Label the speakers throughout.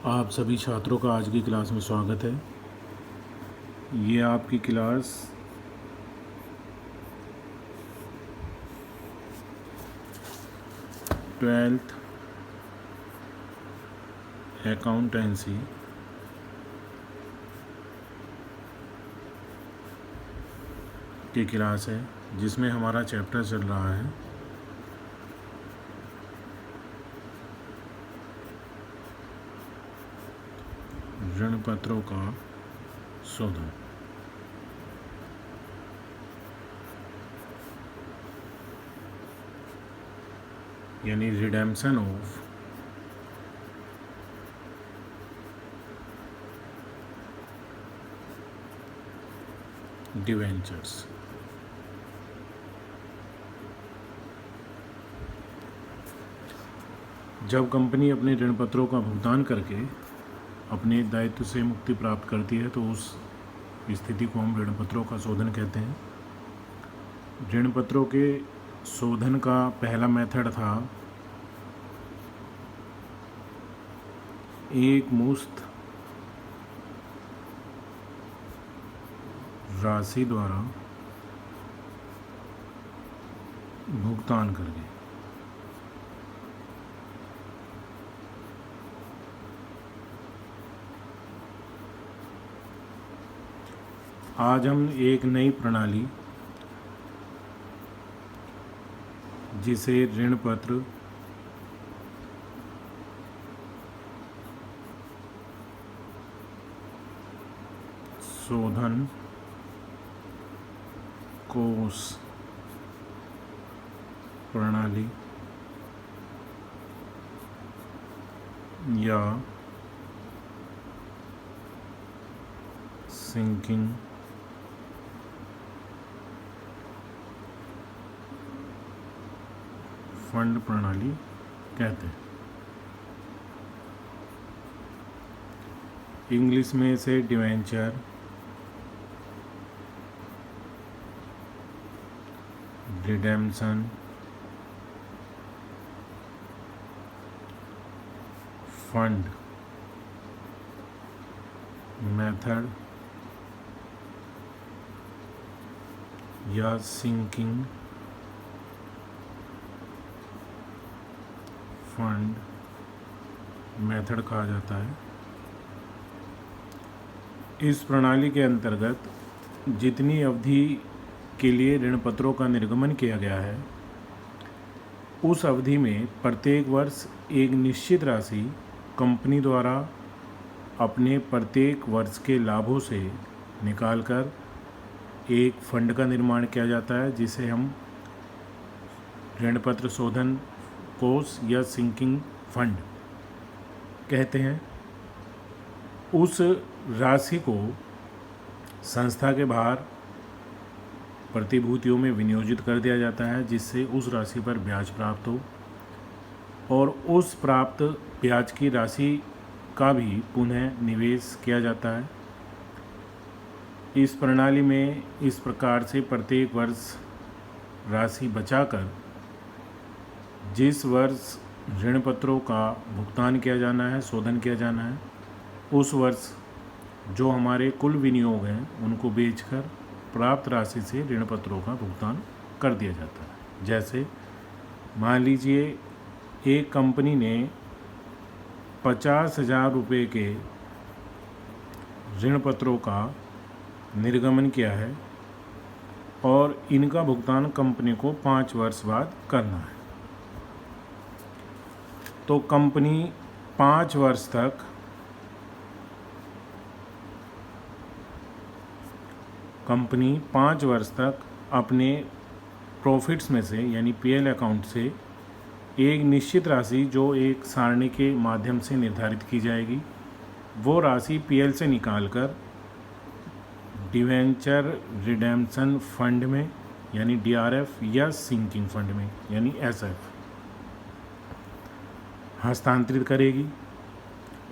Speaker 1: आप सभी छात्रों का आज की क्लास में स्वागत है। ये आपकी क्लास 12th अकाउंटेंसी की क्लास है, जिसमें हमारा चैप्टर चल रहा है ऋण पत्रों का शोधन। यानी रिडेम्पशन ऑफ डिवेंचर्स। जब कंपनी अपने ऋण पत्रों का भुगतान करके अपने दायित्व से मुक्ति प्राप्त करती है तो उस स्थिति को हम ऋण पत्रों का शोधन कहते हैं। ऋण पत्रों के शोधन का पहला मेथड था एक मुश्त राशि द्वारा भुगतान करके। आज हम एक नई प्रणाली जिसे ऋण पत्र शोधन कोष प्रणाली या सिंकिंग फंड प्रणाली कहते हैं। इंग्लिश में इसे डिवेंचर, रिडेम्पशन फंड मेथड या सिंकिंग फंड मेथड कहा जाता है। इस प्रणाली के अंतर्गत जितनी अवधि के लिए ऋण पत्रों का निर्गमन किया गया है, उस अवधि में प्रत्येक वर्ष एक निश्चित राशि कंपनी द्वारा अपने प्रत्येक वर्ष के लाभों से निकालकर एक फंड का निर्माण किया जाता है, जिसे हम ऋण पत्र शोधन कोष या सिंकिंग फंड कहते हैं। उस राशि को संस्था के बाहर प्रतिभूतियों में विनियोजित कर दिया जाता है, जिससे उस राशि पर ब्याज प्राप्त हो और उस प्राप्त ब्याज की राशि का भी पुनः निवेश किया जाता है। इस प्रणाली में इस प्रकार से प्रत्येक वर्ष राशि बचाकर जिस वर्ष ऋण पत्रों का भुगतान किया जाना है, शोधन किया जाना है, उस वर्ष जो हमारे कुल विनियोग हैं उनको बेचकर प्राप्त राशि से ऋण पत्रों का भुगतान कर दिया जाता है। जैसे मान लीजिए एक कंपनी ने 50,000 रुपये के ऋण पत्रों का निर्गमन किया है और इनका भुगतान कंपनी को 5 वर्ष बाद करना है। तो कंपनी 5 वर्ष तक अपने प्रॉफिट्स में से यानी पीएल अकाउंट से एक निश्चित राशि जो एक सारणी के माध्यम से निर्धारित की जाएगी, वो राशि पीएल से निकालकर डिवेंचर रिडेम्पशन फंड में यानी डीआरएफ या सिंकिंग फंड में यानी एसएफ हस्तांतरित करेगी।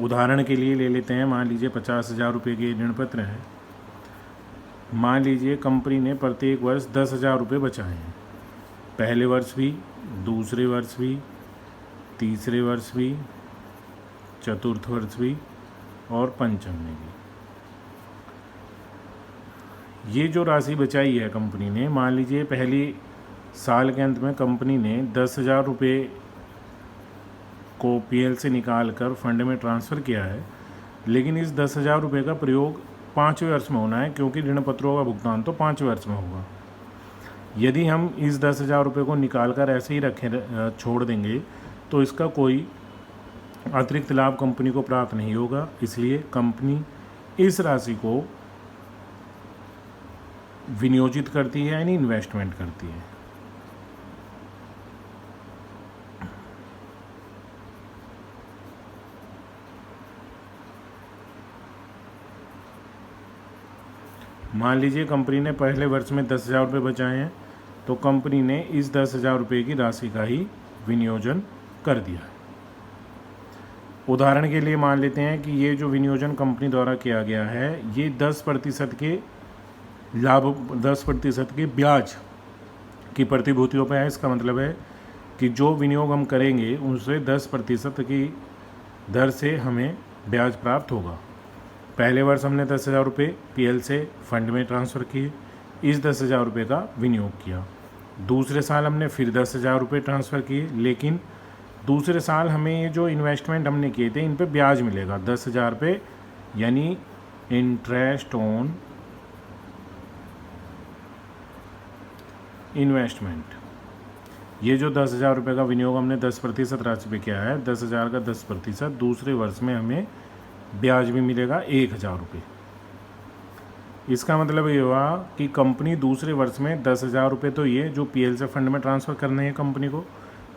Speaker 1: उदाहरण के लिए ले लेते हैं, मान लीजिए 50,000 रुपये के ऋण पत्र हैं। मान लीजिए कंपनी ने प्रत्येक वर्ष 10,000 रुपये बचाए हैं, पहले वर्ष भी, दूसरे वर्ष भी, तीसरे वर्ष भी, चतुर्थ वर्ष भी और पंचम में भी। ये जो राशि बचाई है कंपनी ने, मान लीजिए पहली साल के अंत में कंपनी ने 10,000 रुपये को पीएल से निकाल कर फंड में ट्रांसफ़र किया है, लेकिन इस 10,000 रुपये का प्रयोग 5वें वर्ष में होना है, क्योंकि ऋण पत्रों का भुगतान तो 5वें वर्ष में होगा। यदि हम इस 10,000 रुपये को निकाल कर ऐसे ही छोड़ देंगे तो इसका कोई अतिरिक्त लाभ कंपनी को प्राप्त नहीं होगा। इसलिए कंपनी इस राशि को विनियोजित करती है, यानी इन्वेस्टमेंट करती है। मान लीजिए कंपनी ने पहले वर्ष में 10,000 रुपये बचाए हैं, तो कंपनी ने इस 10,000 रुपये की राशि का ही विनियोजन कर दिया है। उदाहरण के लिए मान लेते हैं कि ये जो विनियोजन कंपनी द्वारा किया गया है, ये 10% के लाभ 10% के ब्याज की प्रतिभूतियों पर है। इसका मतलब है कि जो विनियोग हम करेंगे उनसे 10% की दर से हमें ब्याज प्राप्त होगा। पहले वर्ष हमने 10,000 रुपये पीएल से फंड में ट्रांसफ़र किए, इस 10,000 रुपये का विनियोग किया। दूसरे साल हमने फिर 10,000 रुपये ट्रांसफ़र किए, लेकिन दूसरे साल हमें ये जो इन्वेस्टमेंट हमने किए थे इन पे ब्याज मिलेगा 10,000 पे, यानी इंटरेस्ट ऑन इन्वेस्टमेंट। ये जो 10,000 रुपये का विनियोग हमने 10% राशि पे किया है, 10,000 का 10%, दूसरे वर्ष में हमें ब्याज भी मिलेगा 1,000 रुपये। इसका मतलब ये हुआ कि कंपनी दूसरे वर्ष में 10,000 रुपये तो ये जो पीएल से फंड में ट्रांसफ़र करने हैं कंपनी को,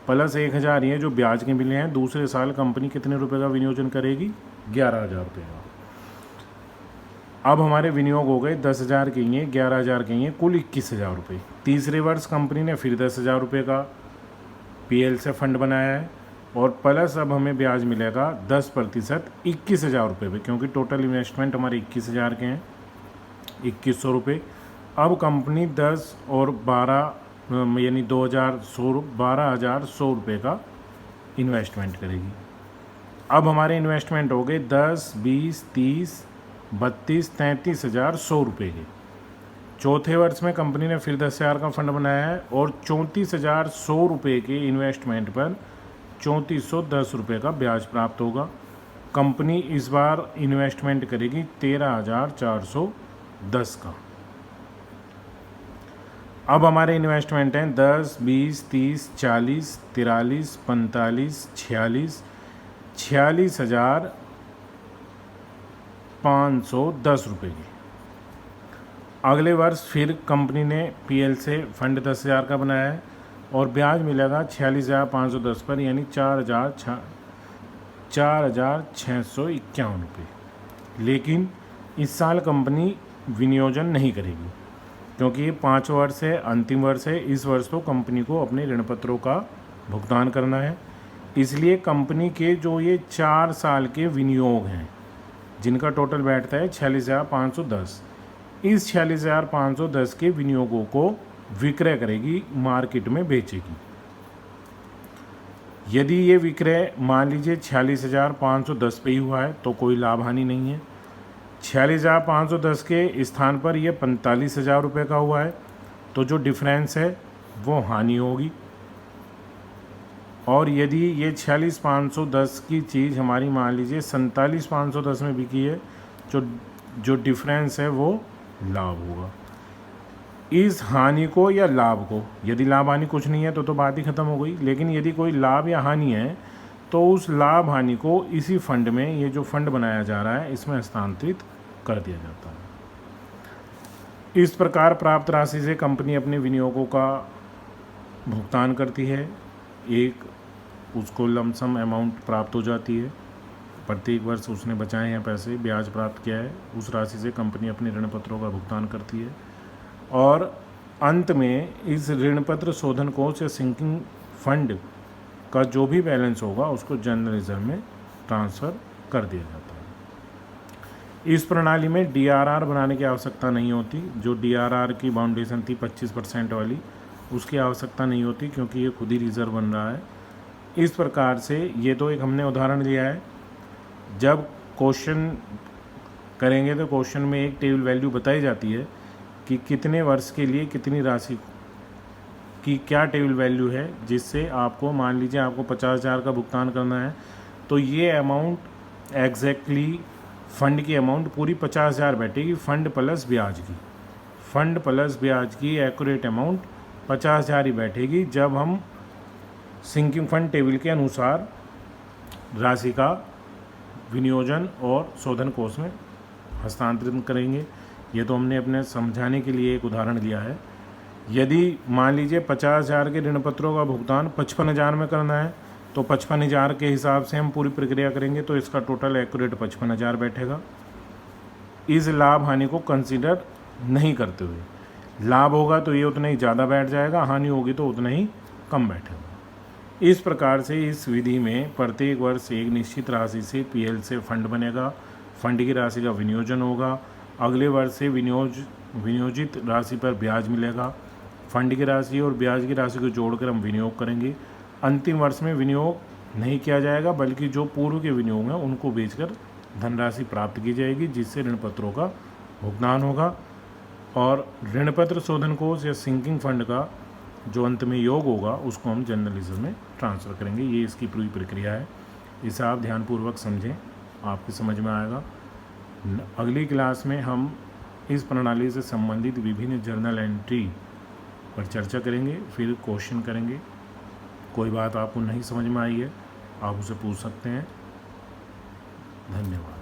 Speaker 1: प्लस 1,000 ये जो ब्याज के मिले हैं, दूसरे साल कंपनी कितने रुपये का विनियोजन करेगी? 11,000 रुपये का। अब हमारे विनियोग हो गए 10,000 के लिए, 11,000 के लिए, कुल 21,000 रुपये। तीसरे वर्ष कंपनी ने फिर 10,000 रुपये का पीएल से फंड बनाया है, और प्लस अब हमें ब्याज मिलेगा 10% 21,000 रुपये पे, क्योंकि टोटल इन्वेस्टमेंट हमारे 21,000 के हैं, 2,100 रुपये। अब कंपनी 10 और 12 यानी 12,100 रुपये का इन्वेस्टमेंट करेगी। अब हमारे इन्वेस्टमेंट हो गए 10, 20, 30, 32, 33,100 रुपये के। चौथे वर्ष में कंपनी ने फिर 10,000 का फंड बनाया है, और 34,100 रुपये के इन्वेस्टमेंट पर 3,410 रुपये का ब्याज प्राप्त होगा। कंपनी इस बार इन्वेस्टमेंट करेगी 13,410 का। अब हमारे इन्वेस्टमेंट हैं 10, 20, 30, 40, 43, 45, 46, 46,510 रुपये की। अगले वर्ष फिर कंपनी ने पीएल से फंड 10,000 का बनाया है, और ब्याज मिलेगा 46,510 पर, यानी 4,651 रुपये। लेकिन इस साल कंपनी विनियोजन नहीं करेगी, क्योंकि ये 5 वर्ष है, अंतिम वर्ष है। इस वर्ष तो कंपनी को अपने ऋण पत्रों का भुगतान करना है। इसलिए कंपनी के जो ये 4 साल के विनियोग हैं, जिनका टोटल बैठता है 46,510, इस 46,510 के विनियोगों को विक्रय करेगी, मार्केट में बेचेगी। यदि ये विक्रय मान लीजिए 46,510 पे ही हुआ है तो कोई लाभ हानि नहीं है। 46,510 के स्थान पर ये 45,000 रुपये का हुआ है, तो जो डिफरेंस है वो हानि होगी। और यदि ये 46,510 की चीज़ हमारी मान लीजिए 47,510 में बिकी है, जो डिफरेंस है वो लाभ होगा। इस हानि को या लाभ को, यदि लाभ हानि कुछ नहीं है तो बात ही ख़त्म हो गई, लेकिन यदि कोई लाभ या हानि है तो उस लाभ हानि को इसी फंड में, ये जो फंड बनाया जा रहा है, इसमें हस्तांतरित कर दिया जाता है। इस प्रकार प्राप्त राशि से कंपनी अपने विनियोगों का भुगतान करती है। एक उसको लमसम अमाउंट प्राप्त हो जाती है, प्रत्येक वर्ष उसने बचाए हैं पैसे, ब्याज प्राप्त किया है, उस राशि से कंपनी अपने ऋण पत्रों का भुगतान करती है, और अंत में इस ऋण पत्र शोधन कोष या सिंकिंग फंड का जो भी बैलेंस होगा उसको जनरल रिजर्व में ट्रांसफ़र कर दिया जाता है। इस प्रणाली में डीआरआर बनाने की आवश्यकता नहीं होती। जो डीआरआर की बाउंडेशन थी 25% वाली, उसकी आवश्यकता नहीं होती, क्योंकि ये खुद ही रिजर्व बन रहा है। इस प्रकार से ये तो एक हमने उदाहरण लिया है। जब क्वेश्चन करेंगे तो क्वेश्चन में एक टेबल वैल्यू बताई जाती है कि कितने वर्ष के लिए कितनी राशि की क्या टेबल वैल्यू है, जिससे आपको मान लीजिए आपको 50,000 का भुगतान करना है तो ये अमाउंट एग्जैक्टली फ़ंड की अमाउंट पूरी 50,000 बैठेगी, फ़ंड प्लस ब्याज की, फ़ंड प्लस ब्याज की एक्यूरेट अमाउंट 50,000 ही बैठेगी जब हम सिंकिंग फंड टेबल के अनुसार राशि का विनियोजन और शोधन कोष में हस्तांतरित करेंगे। ये तो हमने अपने समझाने के लिए एक उदाहरण लिया है। यदि मान लीजिए 50,000 के ऋण पत्रों का भुगतान 55,000 में करना है तो 55,000 के हिसाब से हम पूरी प्रक्रिया करेंगे तो इसका टोटल एक्यूरेट 55,000 बैठेगा। इस लाभ हानि को कंसीडर नहीं करते हुए, लाभ होगा तो ये उतना ही ज़्यादा बैठ जाएगा, हानि होगी तो उतना ही कम बैठेगा। इस प्रकार से इस विधि में प्रत्येक वर्ष एक निश्चित राशि से पीएल से फंड बनेगा, फंड की राशि का विनियोजन होगा, अगले वर्ष से विनियोजित राशि पर ब्याज मिलेगा, फंड की राशि और ब्याज की राशि को जोड़कर हम विनियोग करेंगे। अंतिम वर्ष में विनियोग नहीं किया जाएगा बल्कि जो पूर्व के विनियोग हैं उनको बेचकर धनराशि प्राप्त की जाएगी, जिससे ऋण पत्रों का भुगतान होगा और ऋण पत्र शोधन कोष या सिंकिंग फंड का जो अंत में योग होगा उसको हम जनरल रिजर्व में ट्रांसफ़र करेंगे। ये इसकी पूरी प्रक्रिया है। इसे आप ध्यानपूर्वक समझें, आपको समझ में आएगा। अगली क्लास में हम इस प्रणाली से संबंधित विभिन्न जर्नल एंट्री पर चर्चा करेंगे, फिर क्वेश्चन करेंगे। कोई बात आपको नहीं समझ में आई है आप उसे पूछ सकते हैं। धन्यवाद।